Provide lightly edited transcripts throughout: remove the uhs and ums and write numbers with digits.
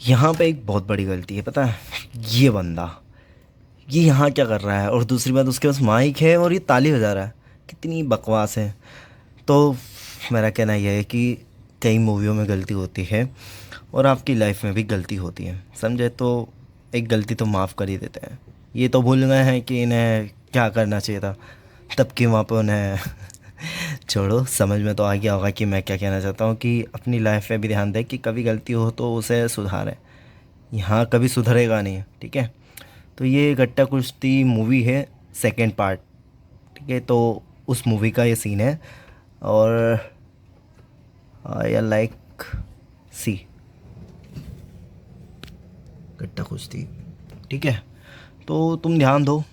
यहाँ पे एक बहुत बड़ी गलती है, पता है? ये बंदा, ये यहाँ क्या कर रहा है? और दूसरी बात, उसके पास माइक है और ये ताली बजा रहा है। कितनी बकवास है। तो मेरा कहना यह है कि कई मूवियों में गलती होती है और आपकी लाइफ में भी गलती होती है, समझे? तो एक गलती तो माफ़ कर ही देते हैं। ये तो भूल गए हैं कि इन्हें क्या करना चाहिए था, तब कि वहाँ पे उन्हें छोड़ो, समझ में तो आ गया होगा कि मैं क्या कहना चाहता हूँ, कि अपनी लाइफ में भी ध्यान दें कि कभी गलती हो तो उसे सुधारें। यहाँ कभी सुधरेगा नहीं, ठीक है? तो ये गट्टा कुश्ती मूवी है, सेकंड पार्ट, ठीक है? तो उस मूवी का ये सीन है। और आई लाइक सी गट्टा कुश्ती, ठीक है? तो तुम ध्यान दो।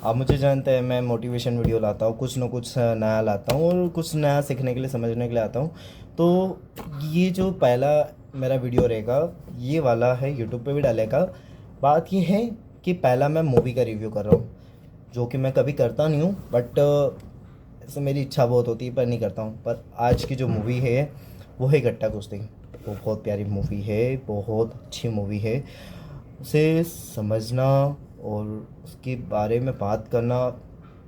आप मुझे जानते हैं, मैं मोटिवेशन वीडियो लाता हूँ, कुछ ना कुछ नया लाता हूँ और कुछ नया सीखने के लिए, समझने के लिए आता हूँ। तो ये जो पहला मेरा वीडियो रहेगा, ये वाला है, यूट्यूब पे भी डालेगा। बात ये है कि पहला मैं मूवी का रिव्यू कर रहा हूँ, जो कि मैं कभी करता नहीं हूँ, बट ऐसे मेरी इच्छा बहुत होती है पर नहीं करता हूँ। पर आज की जो मूवी है वो है गट्टा कुश्ती। वो बहुत प्यारी मूवी है, बहुत अच्छी मूवी है। उसे समझना और उसके बारे में बात करना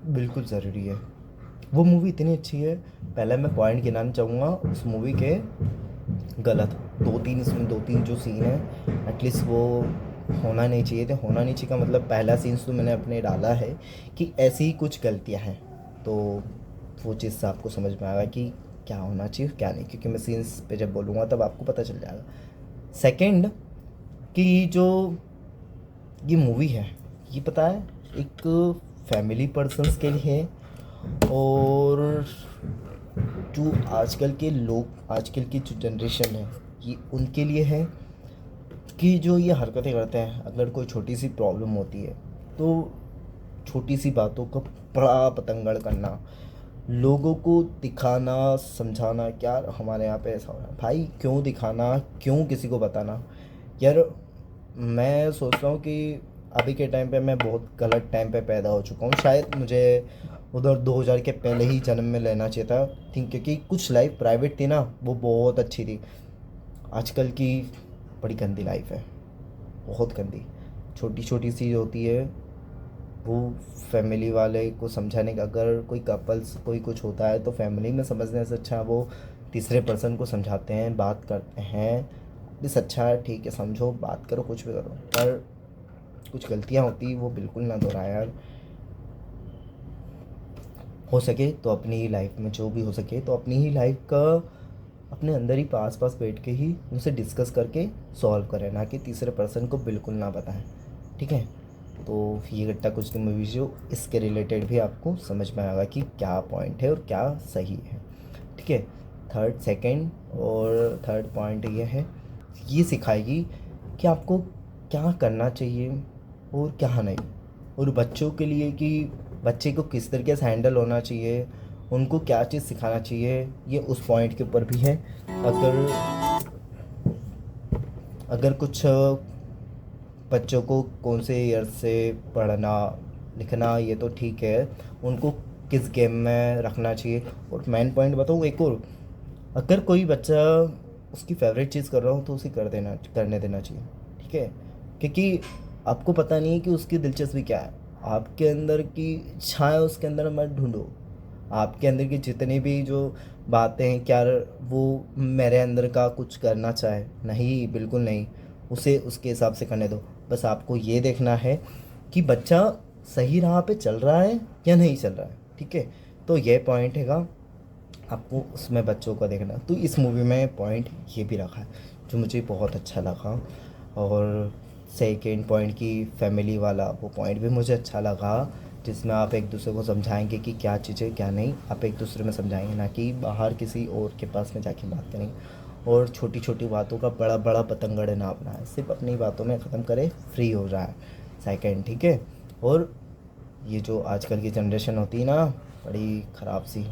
बिल्कुल ज़रूरी है। वो मूवी इतनी अच्छी है। पहले मैं पॉइंट गिनाना चाहूँगा उस मूवी के गलत, दो तीन, इसमें दो तीन जो सीन है एटलीस्ट वो होना नहीं चाहिए थे। होना नहीं चाहिए का मतलब, पहला सीन तो मैंने अपने डाला है कि ऐसी ही कुछ गलतियाँ हैं। तो वो चीज़ से आपको समझ में आएगा कि क्या होना चाहिए क्या नहीं, क्योंकि मैं सीन्स पे जब बोलूँगा तब आपको पता चल जाएगा। सेकंड, कि जो ये मूवी है, ये पता है एक फैमिली पर्सन्स के लिए है। और जो आजकल के लोग, आजकल की जो जनरेशन है, ये उनके लिए है। कि जो ये हरकतें करते हैं, अगर कोई छोटी सी प्रॉब्लम होती है तो छोटी सी बातों का बड़ा पतंगड़ करना, लोगों को दिखाना, समझाना, क्या हमारे यहाँ पे ऐसा हो रहा है भाई, क्यों दिखाना, क्यों किसी को बताना? यार, मैं सोचता हूँ कि अभी के टाइम पे मैं बहुत गलत टाइम पे पैदा हो चुका हूँ। शायद मुझे उधर 2000 के पहले ही जन्म में लेना चाहिए था, थिंक, क्योंकि कुछ लाइफ प्राइवेट थी ना, वो बहुत अच्छी थी। आजकल की बड़ी गंदी लाइफ है, बहुत गंदी। छोटी छोटी सी होती है वो, फैमिली वाले को समझाने का, अगर कोई कपल्स कोई कुछ होता है तो फैमिली में समझने से अच्छा वो तीसरे पर्सन को समझाते हैं, बात करते हैं। इस अच्छा है, ठीक है, समझो, बात करो, कुछ भी करो, पर कुछ गलतियाँ होती वो बिल्कुल ना दोहराए यार। हो सके तो अपनी ही लाइफ में, जो भी हो सके तो अपनी ही लाइफ का अपने अंदर ही पास पास बैठ के ही उनसे डिस्कस करके सॉल्व करें, ना कि तीसरे पर्सन को बिल्कुल ना बताएं, ठीक है? तो ये गट्टा कुश्ती मूवी जो, इसके रिलेटेड भी आपको समझ में आएगा कि क्या पॉइंट है और क्या सही है, ठीक है? थर्ड पॉइंट ये है, ये सिखाएगी कि आपको क्या करना चाहिए और क्या नहीं। और बच्चों के लिए कि बच्चे को किस तरीके से हैंडल होना चाहिए, उनको क्या चीज़ सिखाना चाहिए, ये उस पॉइंट के ऊपर भी है। अगर अगर कुछ बच्चों को कौन से ईयर से पढ़ना लिखना, ये तो ठीक है, उनको किस गेम में रखना चाहिए। और मेन पॉइंट बताऊँ एक और, अगर कोई बच्चा उसकी फेवरेट चीज़ कर रहा हो तो उसे करने देना चाहिए, ठीक है? क्योंकि आपको पता नहीं है कि उसकी दिलचस्पी क्या है। आपके अंदर की इच्छाएं उसके अंदर मत ढूंढो। आपके अंदर की जितनी भी जो बातें हैं, क्या वो मेरे अंदर का कुछ करना चाहे, नहीं, बिल्कुल नहीं। उसे उसके हिसाब से करने दो। बस आपको ये देखना है कि बच्चा सही राह पे चल रहा है या नहीं चल रहा है, ठीक है? तो ये पॉइंट हैगा, आपको उसमें बच्चों का देखना। तो इस मूवी में पॉइंट ये भी रखा है जो मुझे बहुत अच्छा लगा। और सेकेंड पॉइंट की फैमिली वाला, वो पॉइंट भी मुझे अच्छा लगा, जिसमें आप एक दूसरे को समझाएंगे कि क्या चीज़ें क्या नहीं, आप एक दूसरे में समझाएंगे, ना कि बाहर किसी और के पास में जाके बात करेंगे। और छोटी छोटी बातों का बड़ा बड़ा पतंगड़ ना अपनाए, सिर्फ अपनी बातों में ख़त्म करे, फ्री हो रहा है। सेकेंड, ठीक है? और ये जो आजकल की जनरेशन होती है ना, बड़ी ख़राब सी,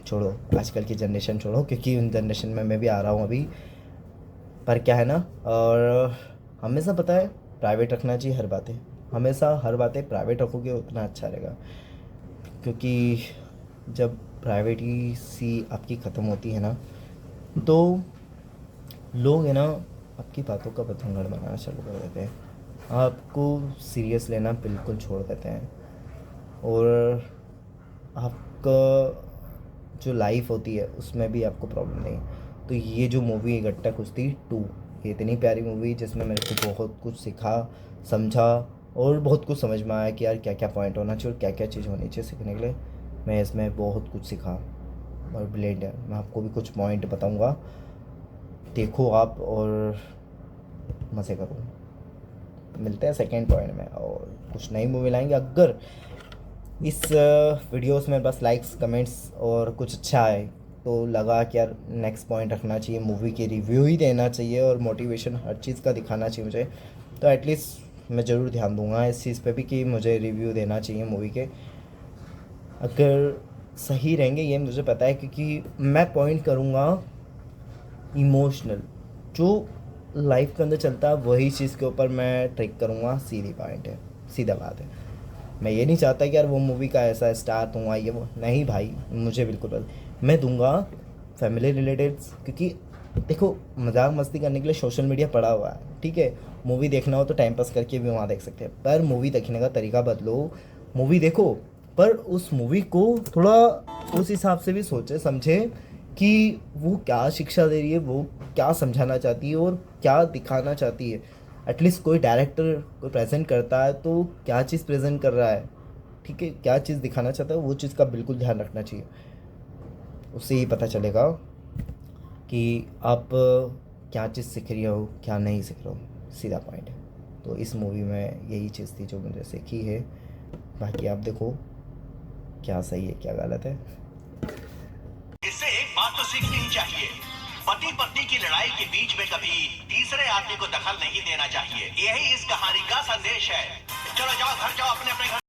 छोड़ो, आजकल की जनरेशन छोड़ो, क्योंकि उन जनरेशन में मैं भी आ रहा हूँ अभी। पर क्या है ना, और हमेशा पता है प्राइवेट रखना चाहिए हर बातें। हमेशा हर बातें प्राइवेट रखोगे उतना अच्छा रहेगा, क्योंकि जब प्राइवेटी सी आपकी ख़त्म होती है ना, तो लोग है ना आपकी बातों का बतंगड़ बनाना चालू कर देते हैं, आपको सीरियस लेना बिल्कुल छोड़ देते हैं, और आपका जो लाइफ होती है उसमें भी आपको प्रॉब्लम नहीं। तो ये जो मूवी है गट्टा कुश्ती 2, ये इतनी प्यारी मूवी जिसमें मेरे को बहुत कुछ सीखा, समझा, और बहुत कुछ समझ में आया कि यार क्या क्या पॉइंट होना चाहिए और क्या क्या चीज़ होनी चाहिए सीखने के लिए। मैं इसमें बहुत कुछ सीखा और ब्लेड है, मैं आपको भी कुछ पॉइंट बताऊंगा, देखो आप और मज़े करो। मिलते हैं सेकेंड पॉइंट में और कुछ नई मूवी लाएंगे। अगर इस वीडियोस में बस लाइक्स कमेंट्स और कुछ अच्छा है तो लगा कि यार नेक्स्ट पॉइंट रखना चाहिए, मूवी की रिव्यू ही देना चाहिए और मोटिवेशन हर चीज़ का दिखाना चाहिए मुझे, तो एटलीस्ट मैं ज़रूर ध्यान दूंगा इस चीज़ पे भी कि मुझे रिव्यू देना चाहिए मूवी के। अगर सही रहेंगे ये मुझे पता है, क्योंकि मैं पॉइंट करूँगा इमोशनल, जो लाइफ के अंदर चलता है वही चीज़ के ऊपर मैं ट्रिक करूँगा, सीधी पॉइंट है, सीधा बात है। मैं ये नहीं चाहता कि यार वो मूवी का ऐसा स्टार दूंगा ये वो, नहीं भाई, मुझे बिल्कुल मैं दूंगा फैमिली रिलेटेड, क्योंकि देखो मजाक मस्ती करने के लिए सोशल मीडिया पड़ा हुआ है, ठीक है, मूवी देखना हो तो टाइम पास करके भी वहाँ देख सकते हैं, पर मूवी देखने का तरीका बदलो, मूवी देखो पर उस मूवी को थोड़ा उस हिसाब से भी सोचे समझे कि वो क्या शिक्षा दे रही है, वो क्या समझाना चाहती है और क्या दिखाना चाहती है। एटलीस्ट कोई डायरेक्टर कोई प्रेजेंट करता है तो क्या चीज़ प्रेजेंट कर रहा है, ठीक है, क्या चीज़ दिखाना चाहता है वो चीज़ का बिल्कुल ध्यान रखना चाहिए। उससे ही पता चलेगा कि आप क्या चीज़ सीख रही हो क्या नहीं सीख रहे हो, सीधा पॉइंट है। तो इस मूवी में यही चीज़ थी जो मुझे सीखी है, बाकी आप देखो क्या सही है क्या गलत है। इससे एक बात तो सीखनी ही चाहिए, पति पत्नी की लड़ाई के बीच में कभी तीसरे आदमी को दखल नहीं देना चाहिए। यही इस कहानी का संदेश है। चलो जाओ घर जाओ, अपने अपने घर